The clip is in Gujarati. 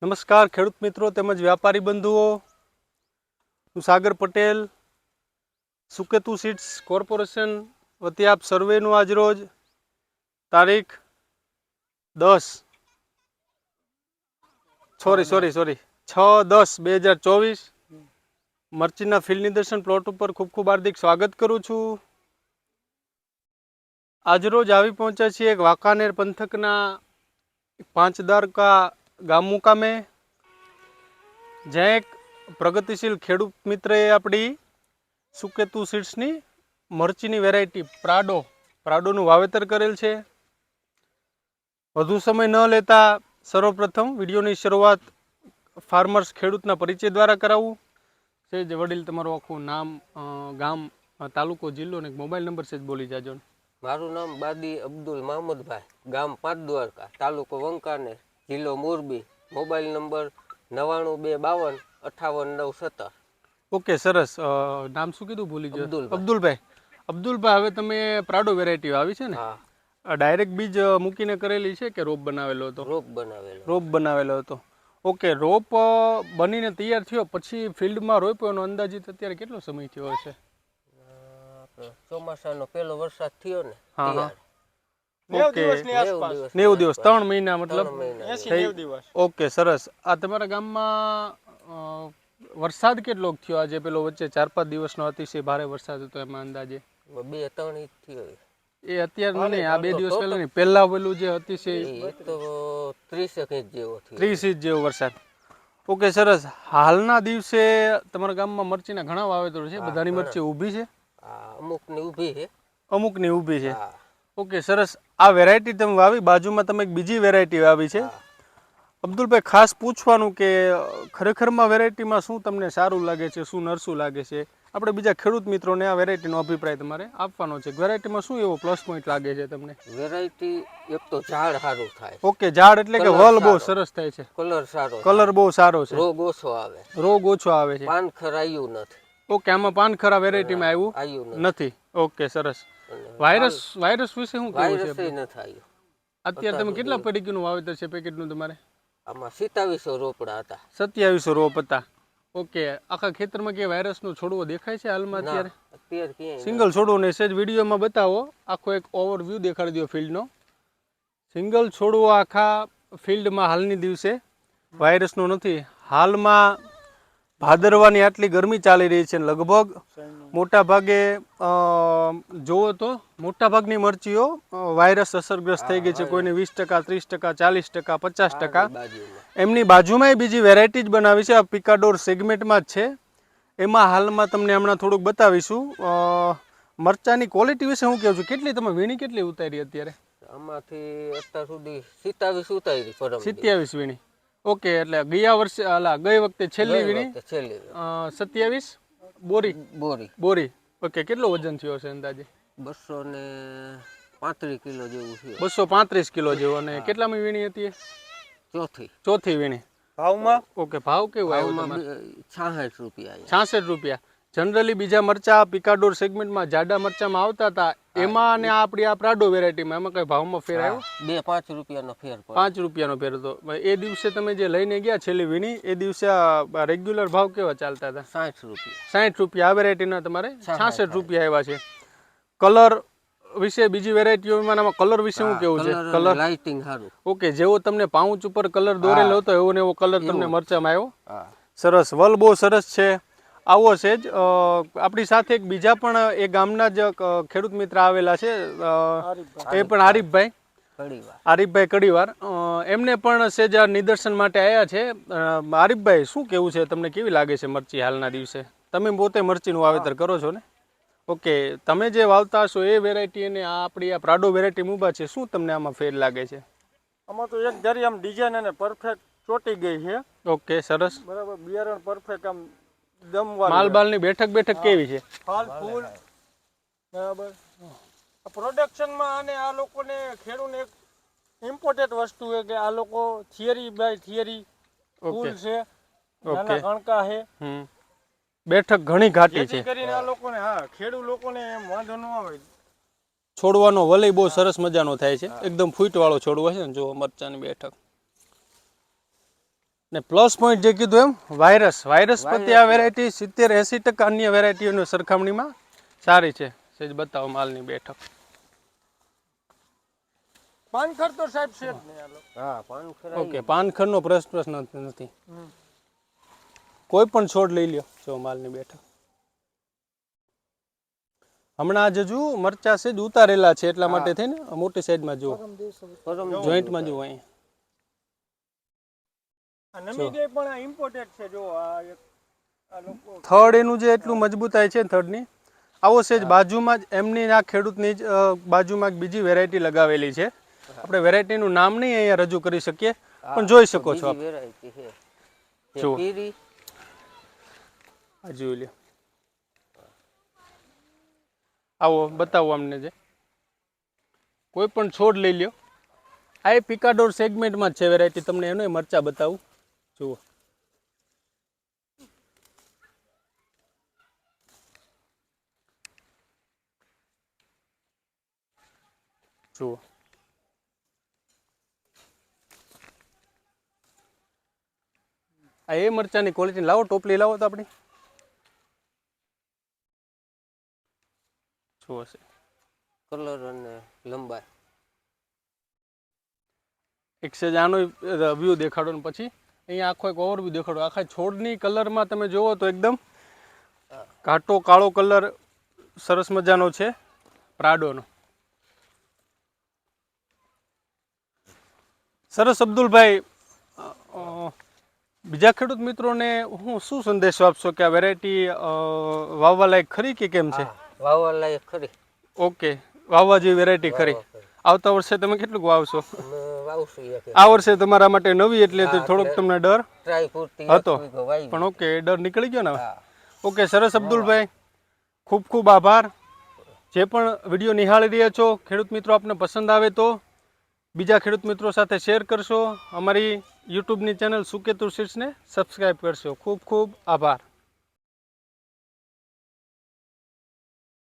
નમસ્કાર ખેડૂત મિત્રો તેમજ વ્યાપારી બંધુઓ, હું સાગર પટેલ સુકેતુ સીડ્સ કોર્પોરેશન વતી આપ સર્વેનું આજરોજ તારીખ 6/10/2024 મરચીના ફિલ્ડ નિદર્શન પ્લોટ ઉપર ખૂબ ખૂબ હાર્દિક સ્વાગત કરું છું। આજરોજ આવી પહોંચ્યા છીએ એક વાંકાનેર પંથકના પાંચદારકા ગામ મુકામે, જ્યાં એક પ્રગતિશીલ ખેડૂત મિત્રએ આપણી સુકેતુ સીડ્સની મરચીની વેરાયટી પ્રાડોનું વાવેતર કરેલ છે। વધુ સમય ન લેતા સર્વપ્રથમ વિડીયોની શરૂઆત ફાર્મર્સ ખેડૂતના પરિચય દ્વારા કરાવું છે। જે વડીલ તમારું આખું નામ, ગામ, તાલુકો, જિલ્લો અને મોબાઈલ નંબર છે બોલી જાજો। મારું નામ બાદી અબ્દુલ મામદભાઈ, ગામ પાંચદ્વારકા, તાલુકો વંકાનેર, જિલ્લો મોરબી, મોબાઈલ નંબર 9925525917। ઓકે, સરસ। નામ શું કીધું ભૂલી ગયો? અબ્દુલભાઈ, હવે તમે પ્રાડો વેરાયટી આવી છે ને? હા, ડાયરેક્ટ બીજ મૂકીને કરેલી છે કે રોપ બનાવેલો હતો? રોપ બનાવેલો હતો। ઓકે, રોપ બનીને તૈયાર થયો પછી ફિલ્ડમાં રોપ્યોનો અંદાજિત અત્યારે કેટલો સમય થયો હશે? ચોમાસાનો પહેલો વરસાદ થયો ને હા, ત્યારે। ઓકે, 90 દિવસ, 3 મહિના મતલબ 80-90 દિવસ। ઓકે, સરસ। આ તમારા ગામમાં વરસાદ કેટલો થયો આજે? પેલો વચ્ચે 4-5 દિવસનો અતિશય ભારે વરસાદ હતો, એમાં અંદાજે 2-3 ઇંચ થયો। એ અત્યારે નહીં, આ 2 દિવસ પહેલા નહીં, પહેલા પેલું જે અતિશય તો 30 ઇંચ જેવો થયો। 30 ઇંચ જેવો વરસાદ। ઓકે, સરસ। હાલના દિવસે તમારા ગામમાં મરચીના ઘણા વાવેતરો છે, બધાની મરચી ઊભી છે? અમુકની ઊભી છે, અમુકની ઊભી છે। ઓકે, સરસ। આ વેરાયટી તમે વાવી, બાજુમાં તમે એક બીજી વેરાયટી વાવી છે। અબ્દુલભાઈ, ખાસ પૂછવાનું કે ખરેખરમાં વેરાયટીમાં શું તમને સારું લાગે છે, શું નરસું લાગે છે? આપણે બીજા ખેડૂત મિત્રોને આ વેરાયટીનો અભિપ્રાય તમારે આપવાનો છે। વેરાયટીમાં શું એવો પ્લસ પોઈન્ટ લાગે છે તમને? વેરાયટી એક તો ઝાડ સારું થાય। ઓકે, ઝાડ એટલે કે વલ બહુ સરસ થાય છે, કલર બહુ સારો છે, રોગ ઓછો આવે છે, પાનખર આવ્યું નથી। ઓકે, આમાં પાનખરા વેરાયટીમાં આવ્યું નથી। ઓકે, સરસ। વાયરસ વિશે શું કહેવું છે? અત્યારે તમે કેટલા પડીકીનું વાવેતર છે પેકેટનું તમારે? આમાં 2700 રોપડા હતા। 2700 રોપ હતા। ઓકે, આખા ખેતરમાં કે વાયરસનો છોડવો દેખાય છે હાલમાં અત્યારે? સિંગલ છોડવો ને સેજ વિડીયોમાં બતાવો, આખો એક ઓવરવ્યૂ દેખાડી દો ફિલ્ડનો। સિંગલ છોડવો આખા ફિલ્ડમાં હાલની દિવસે વાયરસનો નથી। હાલમાં ભાદરવાની આટલી ગરમી ચાલી રહી છે, લગભગ મોટા ભાગે જુઓ તો મોટાભાગની મરચીઓ વાયરસ અસરગ્રસ્ત થઈ ગઈ છે। કોઈને 20%, 30%, 40%, 50%। એમની બાજુમાં બીજી વેરાયટી જ બનાવી છે, આ પિકાડોર સેગમેન્ટમાં જ છે। એમાં હાલમાં તમને હમણાં થોડુંક બતાવીશું। મરચાની ક્વોલિટી વિશે હું કહું છું, કેટલી તમે વીણી કેટલી ઉતારી અત્યારે? આમાંથી અત્યાર સુધી 27 ઉતારી, 27 વીણી। ઓકે, એટલે ગઈ વખતે છેલ્લી વીણી 27 બોરી। ઓકે, કેટલો વજન થયો છે અંદાજે? 235 કિલો જેવું છે। 235 કિલો જેવો। અને કેટલામી વીણી હતી? ચોથી વીણી। ભાવમાં? ઓકે, ભાવ કેવો આવ્યો તમારે? 66 રૂપિયા। 66 રૂપિયા। જનરલી બીજા મરચા પિકાડોર સેગમેન્ટમાં જાડા મરચામાં આવતા હતા, એમાં અને આપણી આ પ્રાડો વેરાયટીમાં એમાં કઈ ભાવમાં ફેર આવ્યો? 2-5 રૂપિયાનો ફેર પડ્યો। 5 રૂપિયાનો ફેર હતો। એ દિવસે તમે જે લઈને ગયા છેલ્લી વીણી, એ દિવસે રેગ્યુલર ભાવ કેવા ચાલતા હતા? 60 રૂપિયા। 60 રૂપિયા। આ વેરાયટીના તમારે 66 રૂપિયા આવ્યા છે। કલર વિશે બીજી વેરાયટીઓમાં કલર વિશે શું કેવું છે? કલર લાઇટિંગ સારું। ઓકે, જેવો તમને પાઉચ ઉપર કલર દોરેલો હતો એવો ને એવો કલર તમને મરચામાં આવ્યો। સરસ, વલ બહુ સરસ છે। આવો છે જ આપણી સાથે એક બીજા પણ એ ગામના જ ખેડૂત મિત્ર આવેલા છે, એ પણ આરીફભાઈ કડીવાર। એમને પણ સેજ નિદર્શન માટે આવ્યા છે। આરીફભાઈ, શું કેવું છે તમને, કેવી લાગે છે મરચી હાલના દિવસે? તમે પોતે મરચીનું વાવેતર કરો છો ને? ઓકે, તમે જે વાવતા હશો એ વેરાયટી અને આપણી આ પ્રાડો વેરાયટી ઊભા છે, શું તમને આમાં ફેર લાગે છે? આમાં તો એક જરી આમ ડિઝાઇન અને પરફેક્ટ ચોટી ગઈ છે। ઓકે, સરસ, બરાબર। બિયારણ પરફેક્ટ, આમ માલબાલની બેઠક કેવી છે? ફૂલ બરાબર। પ્રોડક્શનમાં અને આ લોકોને ખેડૂતને એક ઇમ્પોર્ટન્ટ વસ્તુ છે કે આ લોકો થિયરી બાય થિયરી ફૂલ છે, નાના કણકા છે, બેઠક ઘણી ઘાટી છે, કરીને આ લોકોને ખેડૂત લોકોને એમ વાંધો ન આવે। છોડવાનો વલય બહુ સરસ મજાનો થાય છે, એકદમ ફૂટ વાળો છોડવો છે ને, જો મરચાની બેઠક ને પ્લસ પોઈન્ટ જે કીધું એમ વાયરસ પ્રત્યે આ વેરાયટી 70-80% અન્ય વેરાયટીઓની સરખામણીમાં સારી છે. સેજ બતાવો માલની બેઠક. પાનખર તો સાહેબ છે જ નહીં આ લોકો. હા પાનખર ઓકે, પાનખરનો પ્રશ્ન નથી. કોઈ પણ છોડ લઈ લ્યો. જો માલની બેઠક. હમણાં જજુ મરચા છે જ ઉતારેલા છે એટલા માટે થઈને મોટી સાઈડમાં જુઓ, જોઈન્ટમાં જુઓ અહીં. આ નમી પણ આ ઇમ્પોર્ટેડ છે. જો આ એક આ લોકો થડ એનું જે એટલું મજબૂતાઈ છે થડની, આવો સેજ બાજુમાં જ એમની આ ખેડૂતની જ બાજુમાં એક બીજી વેરાયટી લગાવેલી છે. આપણે વેરાયટીનું નામ નહીં અહીંયા રજૂ કરી શકીએ, પણ જોઈ શકો છો આપ. વેરાયટી છે જુઓ. પીરી આ જોઈ લ્યો. આવો બતાવો અમને જે કોઈ પણ છોડ લઈ લ્યો. આ એ પિકાડોર સેગમેન્ટમાં જ છે વેરાયટી. તમને એનો મરચા બતાવું. જુઓ, જુઓ. આ એ મરચાની ક્વોલિટી. લાવો ટોપલી લાવો તો આપણી. જુઓ છે કલર અને લંબાઈ. એક સેજ આનો વ્યૂ દેખાડો ને પછી અહીંયા આખો એક ઓવરવ્યૂ દેખાડો. આખા છોડની કલરમાં તમે જુઓ તો એકદમ ઘાટો કાળો કલર સરસ મજાનો છે પ્રાડોનો. સરસ. અબ્દુલભાઈ, બીજા ખેડૂત મિત્રોને હું શું સંદેશો આપશો કે આ વેરાયટી વાવવા લાયક ખરી કે કેમ છે? વાવવા લાયક ખરી. ઓકે, વાવવા જેવી વેરાયટી ખરી. આવતા વર્ષે તમે કેટલુંક વાવશો? અમે વાવશું એક. આ વર્ષે તમારા માટે નવી એટલે તો થોડોક તમને ડર ટ્રાય પૂરતી હતો, એક વીઘો વાવી. પણ ઓકે, એ ડર નીકળી ગયો ને હવે. હા. ઓકે, સરસ અબ્દુલભાઈ, ખૂબ ખૂબ આભાર. જે પણ વિડીયો નિહાળી રહ્યા છો ખેડૂત મિત્રો, આપને પસંદ આવે તો બીજા ખેડૂત મિત્રો સાથે શેર કરશો. અમારી યુટ્યુબની ચેનલ સુકેતુર સીડ્સને સબસ્ક્રાઈબ કરશો. ખૂબ ખૂબ આભાર.